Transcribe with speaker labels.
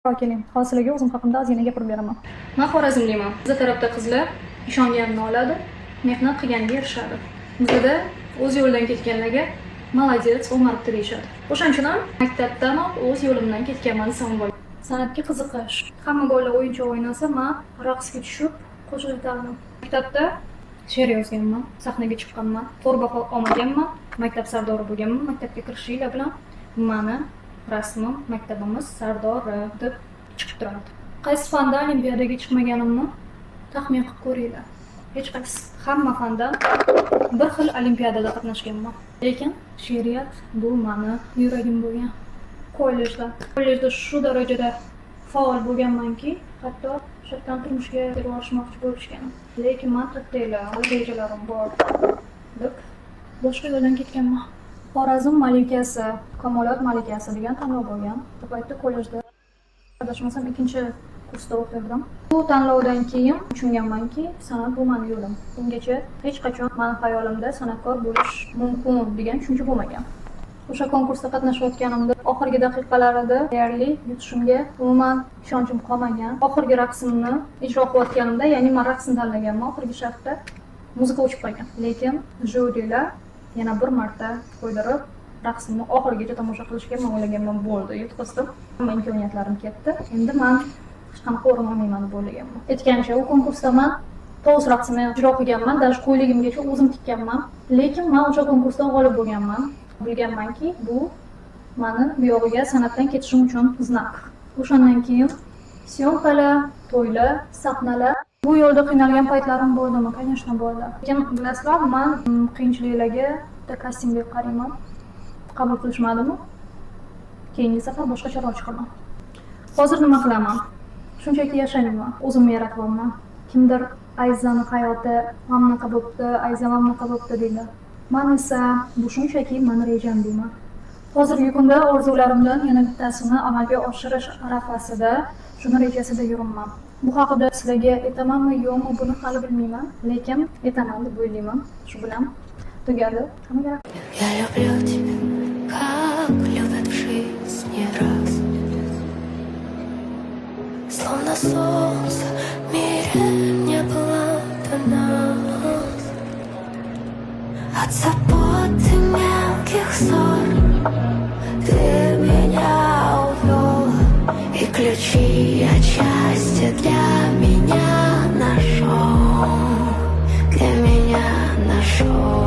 Speaker 1: Keling, hozirlarga o'zim haqimda ozgina gapirib beraman. Men Xorazmliman. Bizda tarafda qizlar ishonganini oladi, mehnat qilganiga erishadi. Bizda o'z yo'lidan ketganlarga молодец, o'maribdi deyishadi. O'shaning uchun ham maktabdanoq o'z yo'limdan ketganman desam bo'ladi. San'atga qiziqish. Hamma bolalar o'yinchoq o'ynasa, men raqsga tushib qo'shiq aytardim. Maktabda she'r yozganman, sahnaga chiqqanman, to'rt baho olmaganman, maktab sardori bo'lganman. Maktabga kirishinglar bilan meni rasmim maktabimiz sardori deb chiqib turadi. Qaysi fanda olimpiadaga chiqmaganimni taxmin qilib ko'ringlar. Hech qaysi. Hamma fandan bir xil olimpiadada qatnashganman. Lekin she'riyat bu meni yuragim bo'lgan. Kollejda shu darajada faol bo'lganmanki, hatto shartdan turmushga borishmoqchi bo'lishgan. Lekin men taqdirlar, rejalarim bor deb boshqa yo'ldan ketganman. Xorazm malikasi, Kamolot malikasi degan tanlov bo'lgan. Bu paytda kollejda adashmasam 2-kursda o'qirdim. Bu tanlovdan keyin tushunganmanki, san'at bu mening yo'lim. Bungacha hech qachon mening hayolimda san'atkor bo'lish mumkin degan tushuncha bo'lmagan. O'sha konkursda qatnashayotganimda oxirgi daqiqalarida deyarli yutishimga umuman ishonchim qolmagan. Oxirgi raqsimni ijro qilayotganimda, ya'ni men raqsni tanlaganman, oxirgi shartda muzika o'chib qolgan. Lekin jyurilar yana bir marta qo'ydirib, raqsimni oxirigacha tomosha qilishga men o'ylaganman bo'ldi. Yutqizdim. Hamma imkoniyatlarim ketdi. Endi men hech qanaqa o'rin olmayman deb o'ylaganman. Aytgancha, u konkursda men tovus raqsini ijro qilganman, даже ko'yligimgacha o'zim tikkanman. Lekin men o'sha konkursda g'olib bo'lganman. Bilganmanki, bu meni bu yog'iga san'atdan ketishim uchun znak. O'shandan keyin syomkalar, to'ylar, sahnalar. Bu yo'lda qiynalgan paytlarim bo'ldimi? Конечно, bo'ldi. Lekin bilasizlar, men qiyinchiliklarga kastingga qarayman. Qabul qilishmadimi? Keyingi safar boshqacha ro'y chiqaman. Hozir nima qilaman? Shunchaki yashayman. O'zimni yaratyapman. Kimdir Ayzani hayoti mamnaqa bo'pti, Ayza mamnaqa bo'pti deydi. Men esa bu shunchaki meni rejam deyman. Hozirgi kunda orzularimdan yana bittasini amalga oshirish arafasida, shuni rejasida yuribman. Bu haqida sizlarga aytamanmi, yo'qmi, buni hali bilmayman, lekin aytaman deb o'ylayman. Shu bilan tugadi. Hammaga
Speaker 2: Я люблю тебя, как любят в жизни раз. Словно солнце в мире не было до нас. От забот и мелких ссор ты меня увел, и ключи от счастья для меня нашел, для меня нашел.